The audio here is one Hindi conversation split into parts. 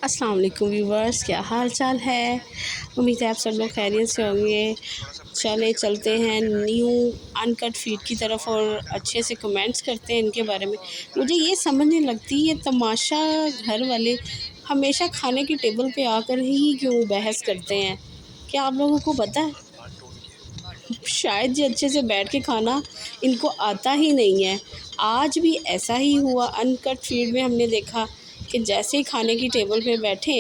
अस्सलाम वालेकुम व्यूवर्स, क्या हाल चाल है। उम्मीद है आप सब लोग खैरियत से होंगे। चलते हैं न्यू अनकट फीड की तरफ और अच्छे से कमेंट्स करते हैं इनके बारे में। मुझे ये समझ नहीं लगती ये तमाशा घर वाले हमेशा खाने की टेबल पे आकर ही क्यों बहस करते हैं। क्या आप लोगों को पता है शायद जी अच्छे से बैठ के खाना इनको आता ही नहीं है। आज भी ऐसा ही हुआ। अनकट फीड में हमने देखा कि जैसे ही खाने की टेबल पे बैठे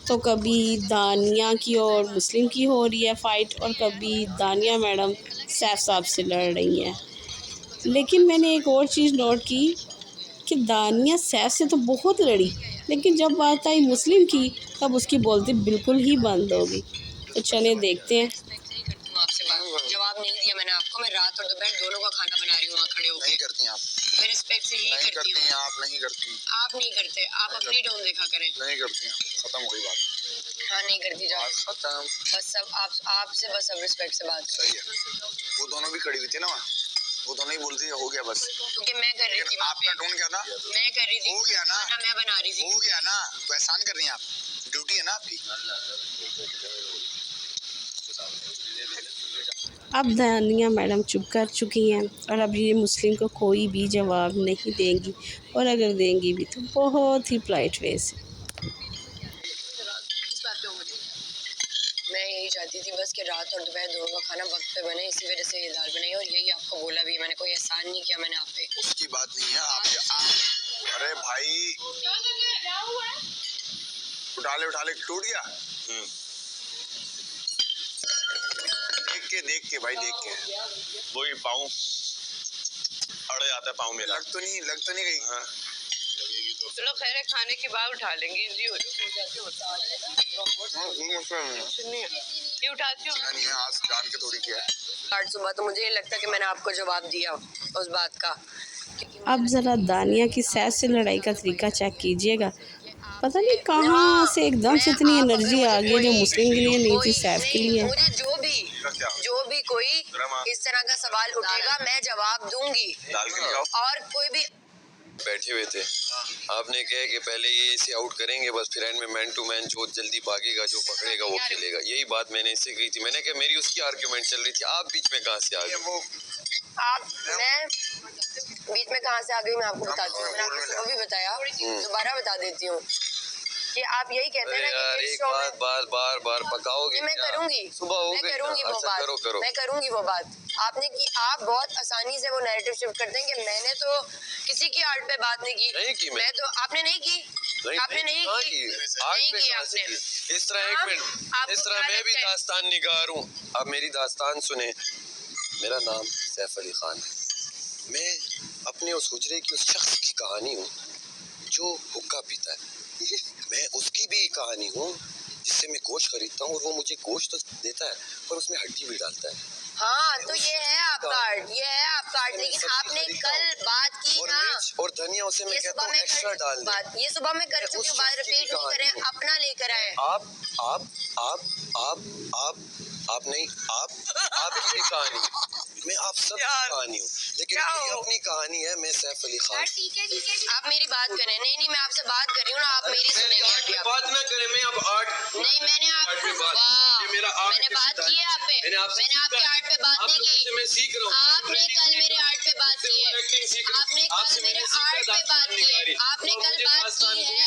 तो कभी दानिया की और मुस्लिम की हो रही है फ़ाइट और कभी दानिया मैडम सैफ साहब से लड़ रही हैं। लेकिन मैंने एक और चीज़ नोट की कि दानिया सैफ से तो बहुत लड़ी, लेकिन जब बात आई मुस्लिम की तब उसकी बोलती बिल्कुल ही बंद होगी। तो चले देखते हैं। आपसे जवाब नहीं दिया मैंने आपको। मैं रात और दोपहर दोनों का खाना बना रही हूँ वहाँ खड़े होकर। नहीं करती हैं आप। मैं रिस्पेक्ट से ही करती हूँ। आप नहीं करती। आप नहीं करते। आप अपनी टोन देखा करें। नहीं करती हैं। खत्म हो गई बात। हाँ नहीं करती जाओ। खत्म। बस सब आपसे बस अब रिस्पेक्ट से बात सही है। वो दोनों भी खड़ी हुई थी ना वहाँ। वो दोनों ही बोलती हो गया बस। क्योंकि मैं कर रही थी। आपका टोन क्या था? मैं कर रही थी। हो गया ना। मैं बना रही थी। हो गया ना। तो एहसान कर रही हैं आप। ड्यूटी है ना आपकी। अब दानिया मैडम चुप कर चुकी हैं और अब ये मुस्लिम को कोई भी जवाब नहीं देंगी, और अगर देंगी भी तो बहुत ही पोलाइट वे से। मैं यही चाहती थी बस कि रात और दोपहर दोनों का खाना वक्त पे बने, इसी वजह से ये दाल बनाई और यही आपको बोला भी। मैंने कोई एहसान नहीं किया मैंने आप पे। उसकी बात नहीं है आप अरे भाई उठा ले टूट गया। देख के भाई देख के वही पाँव अड़ जाता है। पाँव में लग तो नहीं गई। हाँ। चलो खैर है, खाने के बाद उठा लेंगे। इजी हो जाती ये उठाती हूँ नहीं है। आज जान के थोड़ी किया आज सुबह तो मुझे ये लगता है कि मैंने आपको जवाब दिया उस बात का। अब ज़रा दानिया की सैफ से लड़ाई का तरीका चेक कीजिएगा। पता नहीं कहाँ से एकदम से इतनी एनर्जी आ गई जो मुस्लिम के लिए नहीं थी, सैफ के लिए। मुझे जो भी कोई इस तरह का सवाल उठेगा मैं जवाब दूंगी। और कोई भी बैठे हुए थे, आपने कहा कि पहले ये इसे आउट करेंगे बस, फिर एंड में मैन टू मैन जो जल्दी भागेगा जो पकड़ेगा वो खेलेगा। यही बात मैंने इससे कही थी। मैंने कहा मेरी उसकी आर्ग्यूमेंट चल रही थी, आप बीच में कहाँ से आ गए? मैं बीच में कहाँ से आ गई मैं आपको बताती हूँ। मैंने आपको सुबह भी बताया, दोबारा बता देती हूँ कि आप यही कहते हैं ना कि एक बार पकाओगे। मैं करूंगी सुबह, मैं करूंगी वो बात। मैं करूंगी वो बात आपने की। आप बहुत आसानी से वो नैरेटिव शिफ्ट करते हैं कि मैंने तो किसी की आर्ट पे बात नहीं की। मैं तो आपने नहीं की। आपने नहीं की आपने इस तरह। एक मिनट, इस तरह मैं भी दास्तान निगार हूँ। आप मेरी दास्तान सुने। मेरा नाम सैफ अली खान है। मैं अपने उस हुजरे की उस शख्स की कहानी हूँ जो हुक्का पीता है। मैं उसकी भी कहानी हूँ जिससे मैं गोश्त खरीदता हूँ और वो मुझे गोश्त तो देता है पर उसमें हड्डी भी डालता है। हाँ तो ये है आपका आर्ट, ये है आपका आर्ट। लेकिन आपने कल बात की ना, और धनिया उसे मैं कहता हूँ एक्स्ट्रा डाल दे। ये सुबह में कर चुकी हूँ, बात रिपीट नहीं करें, अपना लेकर आए। आप नहीं, आपकी भी कहानी। मैं आप सब कहानी हूँ, लेकिन मेरी अपनी कहानी है। मैं सैफ अली खान। आप मेरी बात करें। नहीं मैं आपसे बात कर रही हूँ ना, आप मेरी सुनेंगे। बात ना करें, मैं अब आर्ट नहीं, मैंने मैंने बात की है आप पे। मैंने आपके आर्ट पे बात नहीं की। मैं सीख रहा हूँ। आपने कल मेरे आर्ट पे बात की है। आपने कल मेरे आर्ट पे बात की है। आपने कल बात की है।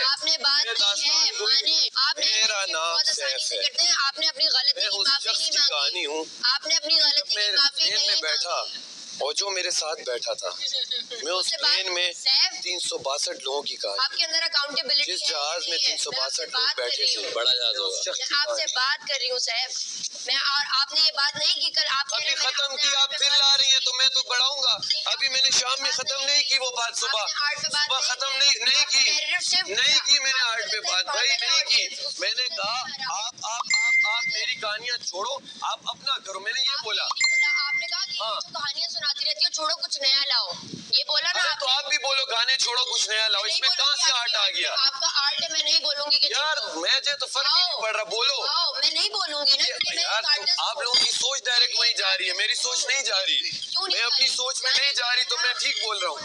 आपने बात की है। माने आपने मेरा नाम सैफ है। आपने अपनी गलती की माफी नहीं मांगी। आपने अपनी गलती की माफी नहीं बैठा और जो मेरे साथ बैठा था मैं उस ट्रेन में 362 लोगों की कहानी। आपके अंदर अकाउंटेबिलिटी जिस जहाज में 362 लोग बैठे थे, बड़ा जहाज होगा। आपसे बात कर रही हूँ सैफ मैं, और आपने ये बात नहीं की कल। आप अभी खत्म की, आप फिर ला रही है तो मैं तो बढ़ाऊंगा। अभी मैंने शाम में खत्म नहीं की वो बात, सुबह खत्म नहीं की मैंने आर्ट पे बात भाई नहीं की। मैंने कहा आप मेरी कहानियां छोड़ो, आप अपना करो। मैंने ये बोला। आपने कहा कि जो कहानियां सुनाती रहती हो छोड़ो कुछ नया लाओ, ये बोला ना। तो आप भी बोलो गाने छोड़ो कुछ नया लाओ। इसमें कहाँ से आर्ट आ गया? आपका आर्ट है, मैं नहीं बोलूंगी कि यार मैं जाए तो फर्क ही नहीं पड़ रहा, बोलो। मैं नहीं बोलूंगी ना कि यार तो आप लोगों की सोच डायरेक्ट वहीं जा रही है, मेरी सोच नहीं जा रही। मैं अपनी सोच में नहीं जा रही तो मैं ठीक बोल रहा हूँ।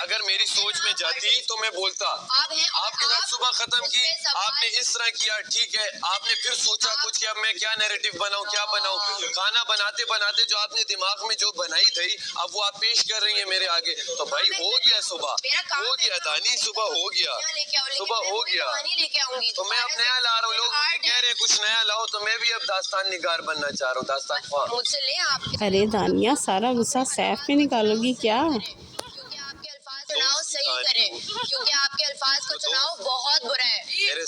अगर मेरी सोच में जाती तो मैं बोलता। आपके साथ सुबह खत्म की, आपने इस तरह किया, ठीक है। आपने फिर सोचा कुछ कि अब मैं क्या नैरेटिव बनाऊं, क्या बनाऊं। खाना बनाते बनाते जो आपने दिमाग में जो बनाई थी, अब वो आप पेश कर रही है मेरे आगे। तो भाई हो गया, सुबह हो गया दानी, सुबह हो गया, सुबह हो गया। तो मैं अब नया ला रहा हूँ, लोग कह रहे हैं कुछ नया लाओ, तो मैं भी अब दास्तान निगार बनना चाह रहा हूँ, दास्तान ख्वां। मुझसे ले आप। अरे दानिया, सारा गुस्सा सैफ पे निकालोगी क्या? क्योंकि आपके अल्फाज चुनाव सही करें, क्योंकि आपके अल्फाज का चुनाव बहुत बुरा है।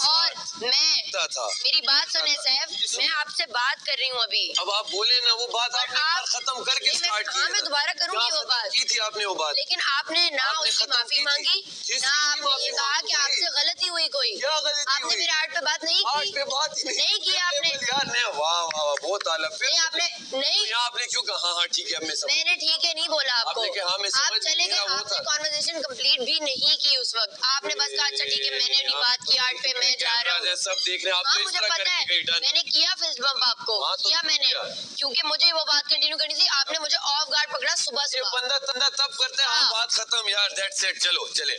और मेरी बात सुने सैफ, मैं आपसे बात कर रही हूँ अभी। अब आप बोले ना, वो बात आपने खत्म करके स्टार्ट की। हाँ, मैं दोबारा करूंगी वो बात की थी आपने वो बात, लेकिन आपने ना उसकी माफी मांगी, ना आपने ये कहा कि आपसे गलती हुई कोई। क्या गलती आपने हुई? मेरे आर्ट पे बात नहीं आर्ट की, पे बात ही नहीं की आपने। यार नहीं, वाह वाह वाह, बहुत आला। फिर नहीं आपने नहीं, यहाँ आपने क्यों कहा हाँ हाँ ठीक है, अब मैं समझ। मैंने ठीक है नहीं बोला आपको। आपने कहा हाँ मैं आप समझ चले गए, गया, वो आपने था। कॉन्वर्सेशन कंप्लीट भी नहीं की उस वक्त। आपने बस कहा अच्छा ठीक है, मैंने अपनी बात की, आर्ट पे मैं जा रहा हूँ। सब देख रहे हैं, आप हाँ तो इस मुझे तरह पता है, करके गई डन। मैंने किया फिस्ट बम्प आपको, हाँ, तो किया मैंने, किया। क्योंकि मुझे वो बात कंटिन्यू करनी थी। आपने मुझे ऑफ गार्ड पकड़ा सुबह ये सुबह। बंदा तंदा तब करते हैं, हाँ हाँ। बात खत्म यार, दैट्स इट, चलो चले।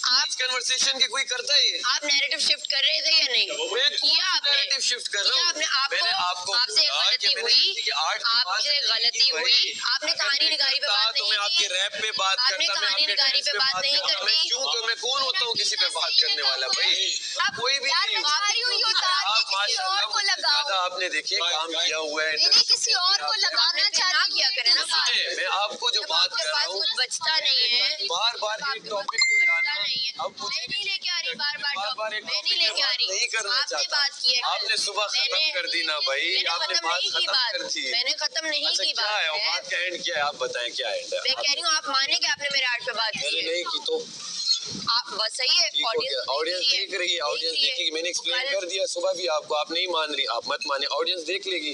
आप कन्वर्सेशन के कोई करता है ये? आप नैरेटिव शिफ्ट कर रहे थे या नहीं? मैं किया आपने, नैरेटिव शिफ्ट कर रहा किया हूँ। आपने। मैंने आपको आपसे कहा कि गलती मैंने हुई, किसी की आर्ट की बात आपसे नहीं गलती की हुई। भाई। आपने कहानी निगारी पे बात तो मैं नहीं आपके की, रैप पे बात आपने करता, मैं कहानी आपके निगारी डांस पे बात नहीं करता। मैं करती। क्यों तो मैं कौन होता हूँ किसी पे बात करने वाला भाई? कोई भी नहीं हूँ। आप माशाल्लाह ज्यादा आपने देखिए काम किया हुआ है। किसी और को लगाना चाहती किया करें ना बात। मैं आपको जो बात कर रहा हूँ, कुछ बचता नहीं है, बार बार एक टॉपिक को लाना नहीं है। अब मुझे मैं नहीं लेके आ रही बार बार एक मैं नहीं टॉपिक लेके आ रही। नहीं करना आपने चाहता। बात की है, आपने सुबह खत्म कर दी ना भाई, मैंने आपने खत्म बात नहीं की खत्म बात, कर दी। मैंने खत्म नहीं अच्छा की क्या है बात। बात का एंड क्या है, आप बताएं क्या एंड है? मैं कह रही हूँ आप माने कि आपने मेरे आर्ट पे बात की मैंने है। नहीं की तो आप बस सही है, ऑडियंस देख रही है, ऑडियंस देखेगी। मैंने एक्सप्लेन कर दिया सुबह भी आपको, आप नहीं मान रही, आप मत माने, ऑडियंस देख लेगी।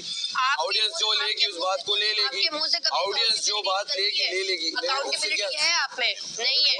ऑडियंस जो लेगी उस बात को ले लेगी, ऑडियंस जो बात लेगी ले लेगी। अकाउंटेबिलिटी है आप में नहीं है,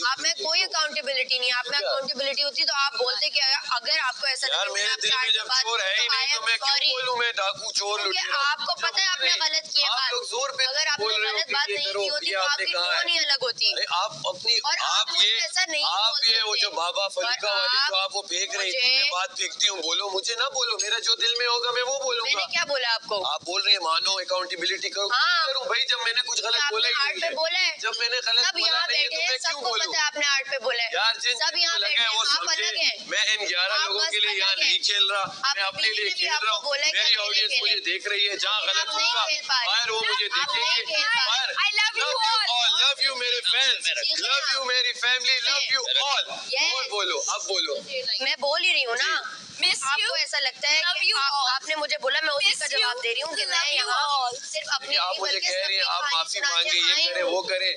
आप में कोई अकाउंटेबिलिटी नहीं। आप में अकाउंटेबिलिटी होती तो आप बोलते कि अगर आपको ऐसा यार मेरे दिल में जब चोर है ही नहीं तो मैं क्यों बोलूं मैं डाकू चोर लुटेरा? आपको पता है आपने गलत किया आप लोग जोर पे अगर आपने बोल रहे हो गलत कि बात ये नहीं करो, की होती ये तो आपने आपकी कहा है। टोन ही अलग होती। अरे आप अपनी और आप मुझे ऐसा नहीं ये वो जो बाबा फलका वाली जो आप वो फेंक रही थी, मैं मुझे- बात फेंकती हूँ, बोलो मुझे ना बोलो, मेरा जो दिल में होगा मैं वो बोलूंगा। मैंने क्या बोला आपको? आप बोल रही है मानो अकाउंटेबिलिटी करो। हाँ। करूं भाई, जब मैंने कुछ गलत बोला ही आर्ट नहीं पे है। बोला है, जब मैंने गलत सब बोला यहाँ नहीं है तो बैठे मैं हैं, क्यों सबको बोलूं? पता है आपने आर्ट पे बोला है। यार जिन सब यहाँ लगे बैठे वो हैं, आप अलग समझे। हैं। मैं इन 11 आप लोगों बस के लिए यहाँ अलग हैं। नहीं खेल रहा, मैं आप अपने लिए किसी ने भी खेल रहा आपको बोला हूँ। है कि मेरी अकेले ऑडियंस खेलें। मुझे देख रही है, जहाँ लेकिन गलत आप नहीं होगा खेल पा रहे। फायर वो मुझे आप नहीं देखेंगे। खेल पा रहे। Fire I love you all. Love you मेरे फैंस, लव यू मेरी family, love you all. Yes. और बोलो, अब बोलो। मैं बोल ही रही हूँ ना। आपको ऐसा लगता है कि आपने मुझे बोला, मैं उसी का जवाब दे रही हूँ कि मैं यहाँ सिर्फ अपनी आप मुझे कह रही हैं आप माफी मांगे, ये करे वो करे,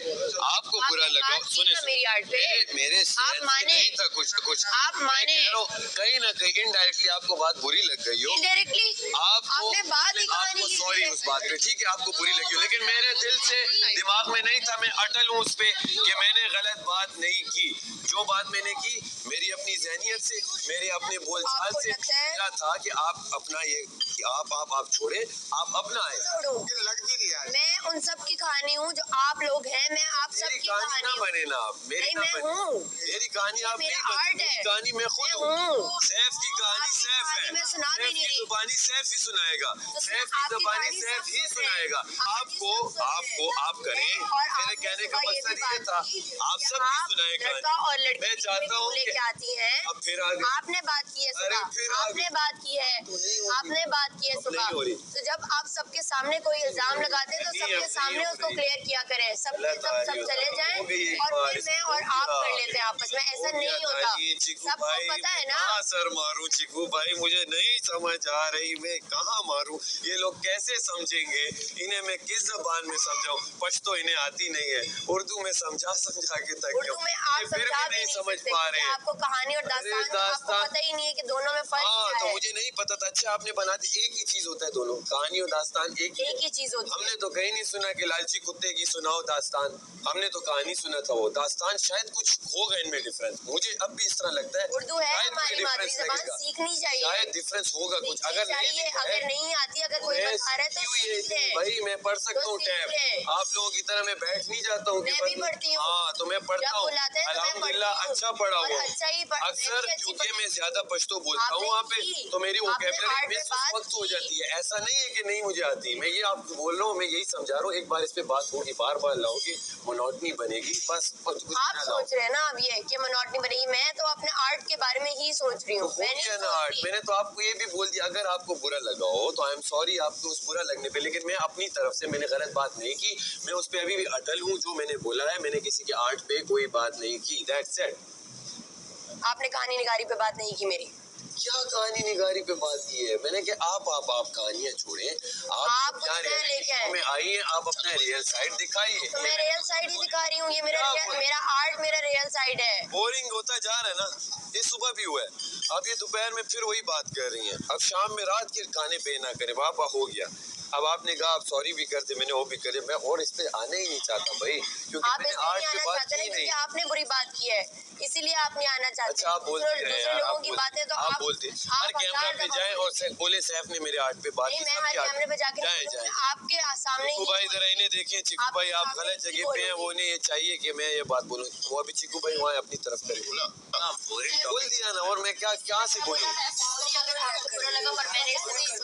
आपको बुरा लगा। सुने मेरी आर्ट पे मेरे आप माने नहीं था कुछ आप माने कहीं ना कहीं इनडायरेक्टली आपको बात बुरी लग गई हो। इनडायरेक्टली आपने बात ही कहा नहीं की सॉरी उस बात पे, ठीक है आपको बुरी लगी हो, लेकिन मेरे दिल से दिमाग में नहीं था, मैं अटल हूँ उस पे कि मैंने गलत बात नहीं की। जो बात मैंने की मेरी अपनी ज़हनियत से, मेरे अपने बोलचाल से मेरा था कि आप अपना ये कि आप छोड़े, आप अपना आए। लग भी नहीं आए। मैं उन सब की कहानी हूँ जो आप लोग हैं, मैं आप सब की कहानी ना बने ना आप, मेरी ना मैं बने। हूँ, मेरी कहानी आप मेरा नहीं आर्ट बनती, है। कहानी मैं खुद मैं हूँ। हूँ। सैफ की कहानी आपकी सैफ कहानी है, मैं सुना भी सैफ नहीं की रही। जुबानी सैफ ही सुनाएगा, सैफ की आपकी जुबानी कहानी सैफ सब ही सुन सुनाएगा। रहे हैं। आपको आप करें, और मेरे आपने कहने का सुबह ये मकसद भी ये बात था की आप कि सब आप सुनाए लड़का और लड़की मैं चाहता हूँ लेके आती हैं। अब फिर आगे आपने बात की है अरे सुबह, फिर आपने आगे बात की है, आपने बात की है अब सुबह। नहीं हो रही। तो जब आप सबके सामने कोई इल्जाम लगाते हैं तो नहीं, सबके अब नहीं सामने हो उसको रही। क्लियर किया करें, सब चले जाएं हो गई एक और बार, फिर मैं और आप कर लेते हैं आपस में। ऐसा नहीं होता, सबको पता है ना। कहाँ सर मारूं चिकू भाई, मुझे नहीं समझ आ रही मैं कहाँ मारूं। ये लोग कैसे समझेंगे, इन्हें मैं किस जबान में समझाऊं? पश्तो इन्हें आती नहीं है, उर्दू में समझा के तक उर्दू में आप फिर समझा भी नहीं समझ सकते पा क्योंकि रहे हैं। आपको कहानी और दास्तान आपको पता ही नहीं है कि दोनों में फर्क हाँ क्या तो है। मुझे नहीं पता था। अच्छा आपने बना दी, एक ही चीज होता है दोनों, कहानी और दास्तान एक ही चीज होती है। हमने तो कहीं नहीं सुना कि लालची कुत्ते की सुनाओ दास्तान, हमने तो कहानी सुना था। वो दास्तान शायद कुछ होगा इनमें डिफरेंस, मुझे अब भी इस तरह लगता है। उर्दू है शायद कोई हमारी डिफरेंस डिफरेंस जबान लगेगा, सीखनी चाहिए, शायद डिफरेंस होगा कुछ, अगर नहीं चाहिए। भी है, अगर नहीं आती, अगर कोई मैं बता रहा है तो सीखी हुई है सीख ले। भाई, मैं पढ़ सकता हूँ सीख टैब, ले। आप लोगों की तरह मैं बैठ नहीं जाता हूँ कि मैं बस भी पढ़ती हूँ। हाँ तो मैं पढ़ता जब हूँ बुलाते हैं तो मैं अल्हम्दुलिल्लाह, पढ़ती हूँ। अच्छा पढ़ा और हुआ अच्छा ही अक्सर, क्योंकि मैं ज्यादा पश्तो बोलता हूँ वहाँ पे, तो मेरी वोकैबुलरी मिस उस वक्त हो जाती है। ऐसा नहीं है कि नहीं मुझे आती, मैं ये आपको बोल रहा हूँ, मैं यही समझा रहा हूँ, एक बार इस पे बात होगी, बार बार लाओगी, मोनोटनी बनेगी, बस कुछ आप सोच रहे हैं ना अब ये कि मोनोटनी बनेगी, मैं तो अपने आर्ट के बारे में ही सोच रही हूँ। तो हो गया ना आर्ट, मैंने तो आपको ये भी बोल दिया, अगर आपको बुरा लगा हो तो आई एम सॉरी आपको उस बुरा लगने पे, लेकिन मैं अपनी तरफ से मैंने गलत बात नहीं की, मैं उस पे अभी भी अटल हूँ, जो मैंने बोला है, मैंने किसी के आर्ट पे कोई बात नहीं की, दैट्स इट। आपने कहानी निगारी पे बात नहीं की मेरी। क्या कहानी निगारी पे बात की है मैंने, कि आप कहानियां छोड़े, आप कुछ यहाँ नया लेके रियलिटी आए। शो में आई हैं, आप अपना रियल साइड दिखाइए। तो मैं रियल साइड ही दिखा रही हूँ, ये मेरा आर्ट मेरा रियल साइड है। बोरिंग होता जा रहा है ना, ये सुबह भी हुआ है, अब ये दोपहर में फिर वही बात कर रही हैं, अब शाम में रात के खाने पे ना करें, वाह हो गया। अब आपने कहा आप सॉरी भी करते, मैंने वो भी करे, मैं और इस पे आने ही नहीं चाहता भाई, क्योंकि आप मैंने इसलिए आर्ट नहीं पे आना बात चाहते की क्योंकि नहीं। आपने बुरी बात की है, इसीलिए आप नहीं आना चाहते। अच्छा आप बोलते हैं दूसरे यार, लोगों आप की बातें तो आप बोलते हैं, हर कैमरा पे जाएं और बोले सैफ ने मेरे आर्ट पे बात की, मैं हर कैमरे पे जाके जाए आपके सामने चिकू भाई इधर इन्हें देखें, चिकू भाई आप गलत जगह पे हैं, वो नहीं ये चाहिए कि मैं ये बात बोलूं, वो अभी चिकू भाई वहाँ अपनी तरफ करे बोल दिया ना, और मैं क्या से बोलूं,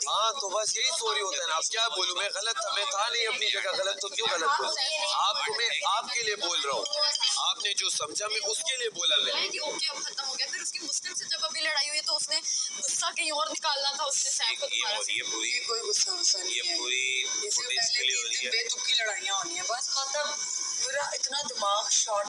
हाँ तो बस यही सॉरी होता है ना, अब क्या बोलूं, मैं गलत था, मैं था नहीं अपनी जगह गलत, तो क्यों गलत बोलूं, आपको मैं आपके लिए बोल रहा हूँ, आपने जो समझा मैं उसके लिए बोला मैंने। ओके अब खत्म हो गया, फिर उसकी मुस्लिम से जब अभी लड़ाई हुई तो उसने गुस्सा कहीं और निकालना था, उसने सैफ को दोबारा से। ये कोई गुस्सा नहीं ये है, पूरी इससे फुटेज के लिए हो रही है। बेतुकी लड़ाइयाँ होनी है, बस खत्म। मेरा इतना दिमाग शॉर्ट